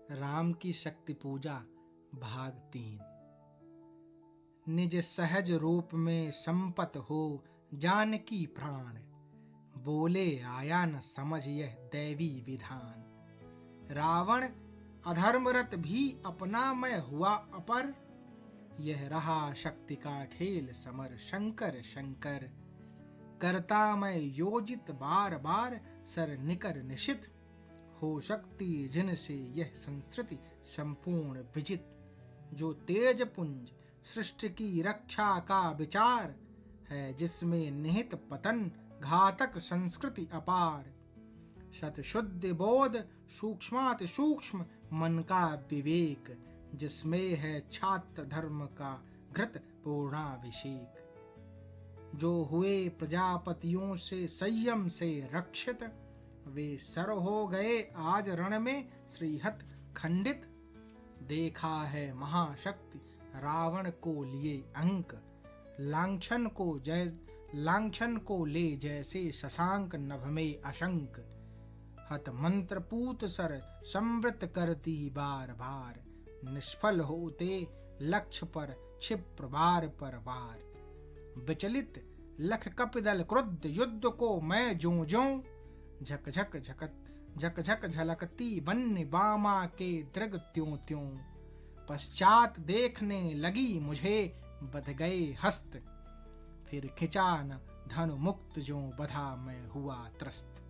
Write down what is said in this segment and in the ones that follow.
राम की शक्ति पूजा भाग 3। निज सहज रूप में संपत हो जानकी प्राण, बोले आया न समझ यह दैवी विधान। रावण अधर्मरत भी अपना मैं हुआ अपर, यह रहा शक्ति का खेल समर शंकर शंकर। करता मैं योजित बार बार सर निकर निशित, हो शक्ति जिनसे यह संस्कृति संपूर्ण विजित। जो तेज पुंज सृष्टि की रक्षा का विचार है, जिसमें निहित पतन घातक संस्कृति अपार। शत शुद्ध बोध सूक्ष्माति सूक्ष्म मन का विवेक, जिसमें है छात्र धर्म का घृत पूर्णाभिषेक। जो हुए प्रजापतियों से संयम से रक्षित, वे सर हो गए आज रण में श्रीहत खंडित। देखा है महाशक्ति रावण को लिए अंक, लांछन को ले जैसे शशांक नभ में अशंक। हत मंत्र पूत सर संवृत करती बार बार, निष्फल होते लक्ष्य पर क्षिप्र बार पर बार। विचलित लख कपिदल क्रुद्ध युद्ध को मैं ज्यों ज्यों, झक झक झलकती बन्नी बामा के दृग त्यों त्यों। पश्चात देखने लगी मुझे बध गए हस्त, फिर खिंचा न धनु मुक्त ज्यों बधा मैं हुआ त्रस्त।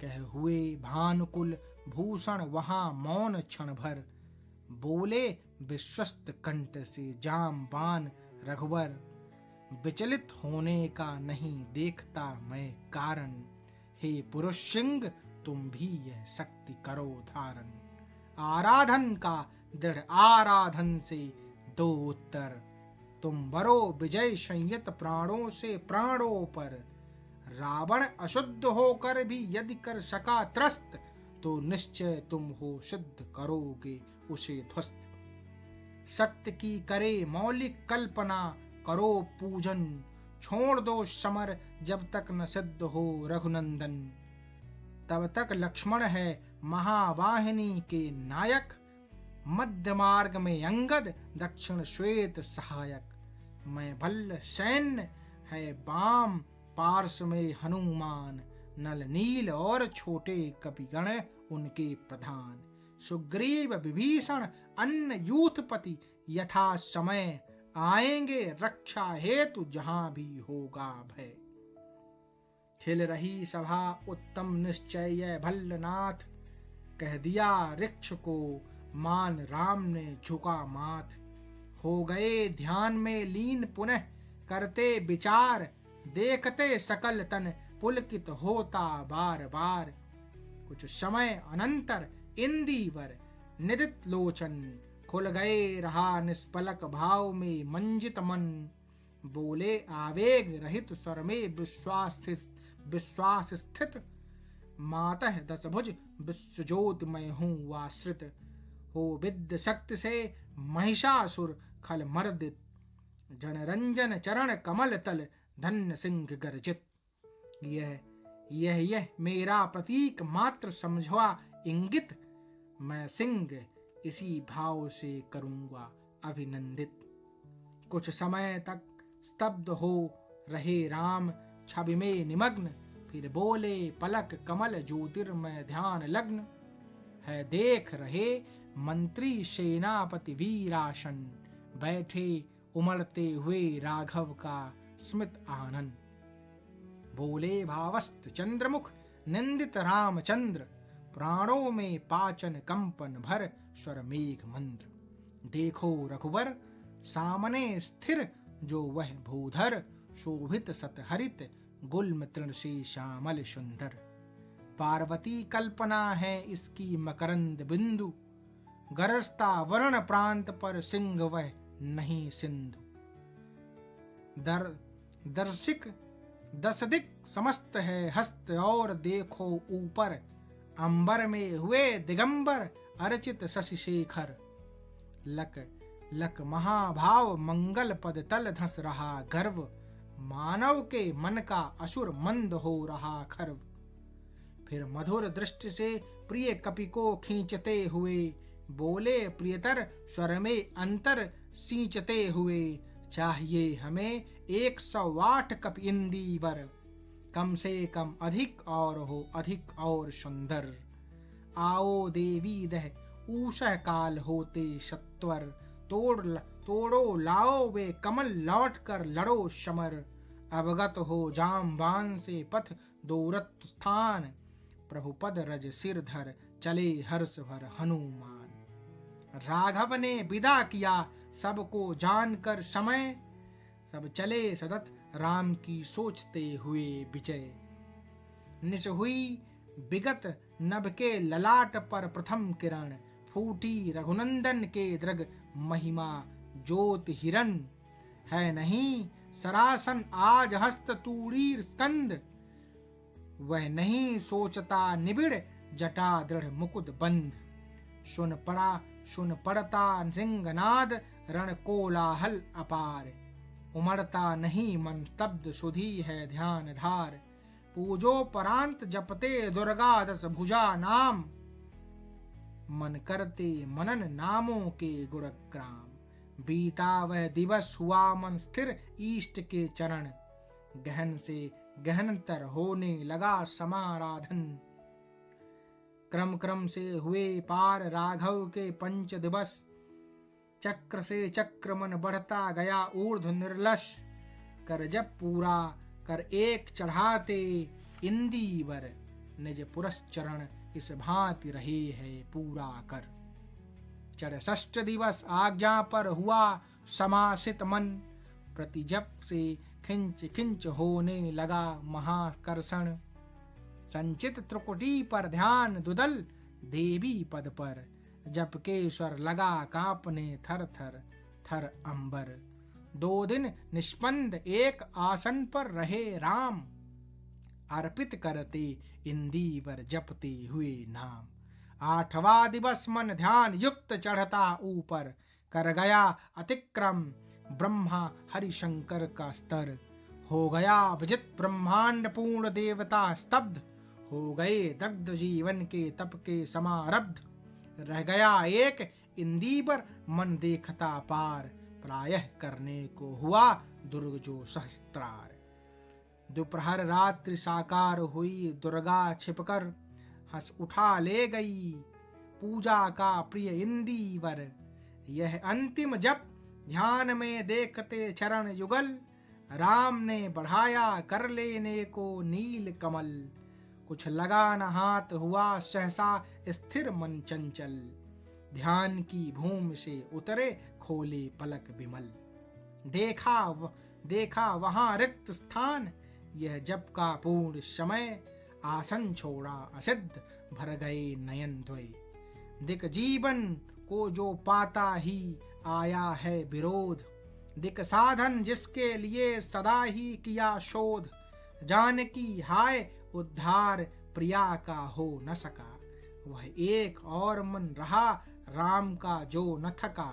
कह हुए भानुकुल भूषण वहां मौन क्षण भर, बोले विश्वस्त कंठ से जामबान रघुवर। विचलित होने का नहीं देखता मैं कारण, हे पुरुष सिंह तुम भी यह शक्ति करो धारण। आराधन का दृढ़ आराधन से दो उत्तर, तुम बरो विजय संयत प्राणों से प्राणों पर। रावण अशुद्ध होकर भी यदि कर सका त्रस्त, तो निश्चय तुम हो शुद्ध करोगे उसे ध्वस्त। शक्ति की करे मौलिक कल्पना करो पूजन, छोड़ दो समर जब तक न सिद्ध हो रघुनंदन। तब तक लक्ष्मण है महावाहिनी के नायक, मध्य मार्ग में अंगद दक्षिण श्वेत सहायक। मैं भल्ल सैन्य है बाम पार्श्व में हनुमान, नल नील और छोटे कपिगण उनके प्रधान। सुग्रीव विभीषण अन्य यूथपति यथा समय, आएंगे रक्षा हेतु जहां भी होगा भय। खिल रही सभा उत्तम निश्चय भल्लनाथ, कह दिया ऋक्ष को मान राम ने झुका माथ। हो गए ध्यान में लीन पुनः करते विचार, देखते सकल तन पुलकित होता बार बार। कुछ समय अनंतर इंदीवर निदित लोचन, खुल गए रहा निष्पलक भाव में मंजित मन। बोले आवेग रहित स्वर में विश्वास स्थित, मातः दस भुज विश्वज्योत मैं हूँ आश्रित। हो विद्य शक्ति से महिषासुर खल मर्दित, जनरंजन चरण कमल तल धन्य सिंह गर्जित। यह मेरा प्रतीक मात्र समझवा इंगित, मैं सिंह इसी भाव से करूंगा अभिनंदित। कुछ समय तक स्तब्ध हो रहे राम छवि में निमग्न, फिर बोले पलक कमल ज्योतिर्मय ध्यान लग्न। है देख रहे मंत्री सेनापति वीरासन, बैठे उमड़ते हुए राघव का स्मित आनंद। बोले भावस्त चंद्रमुख निंदित रामचंद्र, प्राणों में पाचन कंपन भर स्वर मेघ मंद्र। देखो रघुवर सामने स्थिर जो वह भूधर, शोभित सतहरित गुल्म तृण से श्यामल सुंदर। पार्वती कल्पना है इसकी मकरंद बिंदु, गरजता वर्ण प्रांत पर सिंह वह नहीं सिंधु। दर्शिक दस दिक समस्त है हस्त, और देखो ऊपर अंबर में हुए दिगंबर अर्चित शशि शेखर। लक महाभाव मंगल पद तल धस रहा गर्व, मानव के मन का असुर मंद हो रहा खर्व। फिर मधुर दृष्टि से प्रिय कपि को खींचते हुए बोले प्रियतर स्वर में अंतर सींचते हुए, चाहिए हमें 108 कप इंदीवर, कम से कम अधिक और हो अधिक और सुंदर। आओ देवी दह ऊषः काल होते सत्वर, तोड़ो लाओ वे कमल लौट कर लड़ो समर। अवगत हो जामवान से पथ दोरत स्थान, प्रभुपद रज सिर धर चले हर्ष भर हनुमान। राघव ने विदा किया सबको जानकर समय, सब चले सदत राम की सोचते हुए विजय। निस हुई विगत नभ के ललाट पर प्रथम किरण, फूटी रघुनंदन के दृग महिमा ज्योत हिरण। है नहीं सरासन आज हस्त तूणीर स्कंद, वह नहीं सोचता निबिड़ जटा दृढ़ मुकुद बंद। सुन पड़ता सिंहनाद रण कोलाहल अपार, उमड़ता नहीं मन स्तब्ध सुधी है ध्यान धार। पूजो परांत जपते दुर्गा दस भुजा नाम, मन करते मनन नामों के गुणग्राम। बीता वह दिवस हुआ मन स्थिर ईष्ट के चरण, गहन से गहनतर होने लगा समाराधन। क्रम क्रम से हुए पार राघव के पंच दिवस, चक्र से चक्र मन बढ़ता गया ऊर्ध्व निर्लश। कर जब पूरा कर एक चढ़ाते इंदीवर, निज पुरस्चरण इस भांति रहे है पूरा कर। चढ़ षष्ठ दिवस आज्ञा पर हुआ समासित मन, प्रति जप से खिंच खिंच होने लगा महाकर्षण। संचित त्रिकुटी पर ध्यान दुदल देवी पद पर, जप के स्वर लगा कांपने थर थर थर अंबर। 2 दिन निष्पंद एक आसन पर रहे राम, अर्पित करते इंदीवर जपते हुए नाम। 8वां दिवस मन ध्यान युक्त चढ़ता ऊपर, कर गया अतिक्रम ब्रह्मा हरिशंकर का स्तर। हो गया विजित ब्रह्मांड पूर्ण देवता स्तब्ध, हो गए दग्ध जीवन के तप के समारब्ध। रह गया एक इंदीवर मन देखता पार, प्रायः करने को हुआ दुर्ग जो सहस्त्रार। दोपहर रात्रि साकार हुई दुर्गा छिपकर, हंस उठा ले गई पूजा का प्रिय इंदीवर। यह अंतिम जप ध्यान में देखते चरण युगल, राम ने बढ़ाया कर लेने को नील कमल। कुछ लगा न हाथ हुआ सहसा स्थिर मन चंचल, ध्यान की भूमि से उतरे खोले पलक विमल। देखा वहां रिक्त स्थान, यह जप का पूर्ण समय। आसन छोड़ा असिद्ध भर गए नयन द्वय। दिक जीवन को जो पाता ही आया है विरोध, दिक साधन जिसके लिए सदा ही किया शोध। जानकी हाय उद्धार प्रिया का हो न सका, वह एक और मन रहा राम का जो न थका।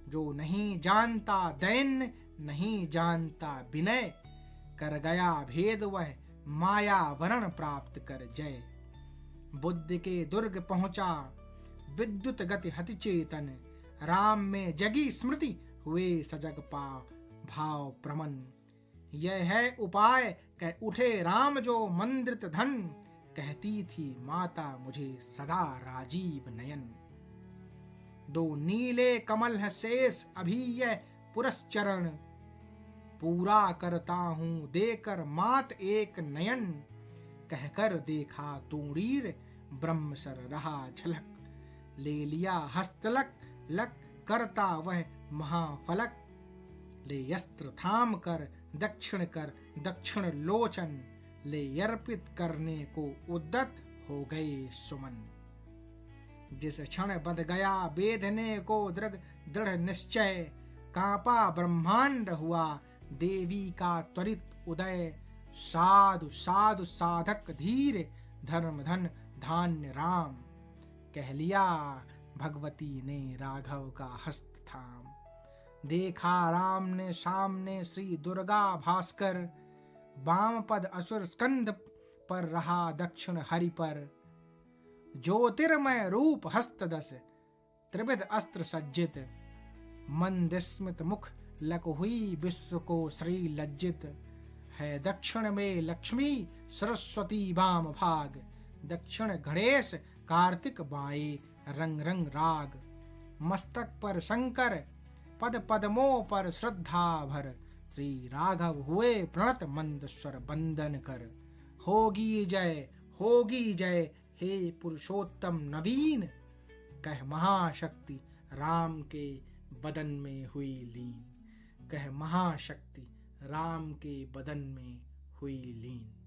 जो नहीं जानता दैन्य नहीं जानता विनय, कर गया भेद वह माया वरण प्राप्त कर जय। बुद्ध के दुर्ग पहुंचा विद्युत गति हति चेतन, राम में जगी स्मृति हुए सजग पा भाव प्रमन। यह है उपाय कह उठे राम जो मंद्रित धन, कहती थी माता मुझे सदा राजीव नयन। 2 नीले कमल है शेष अभी यह पुरस्चरण, पूरा करता हूँ देकर मात एक नयन। कहकर देखा तूणीर ब्रह्मसर रहा झलक, ले लिया हस्तलक लक करता वह महाफलक। ले अस्त्र थाम कर दक्षिण लोचन, ले अर्पित करने को उद्दत हो गए सुमन। जिस क्षण बंध गया बेधने को दृढ़ निश्चय, कांपा ब्रह्मांड हुआ देवी का त्वरित उदय। साधु साधु साधक धीर धर्म धन धान्य राम, कह लिया भगवती ने राघव का हस्त थाम। देखा राम ने सामने श्री दुर्गा भास्कर, बाम पद असुर स्कंद पर रहा दक्षिण हरि पर। ज्योतिर्मय रूप हस्त दस त्रिविध अस्त्र सज्जित, मंदस्मित मुख लक हुई विश्व को श्री लज्जित। है दक्षिण में लक्ष्मी सरस्वती वाम भाग, दक्षिण गणेश कार्तिक बाएं रंग रंग राग। मस्तक पर शंकर पद पद्मों पर श्रद्धा भर, श्री राघव हुए प्रणत मंद स्वर बंदन कर। होगी जय हे पुरुषोत्तम नवीन, कह महाशक्ति राम के बदन में हुई लीन। कह महाशक्ति राम के बदन में हुई लीन।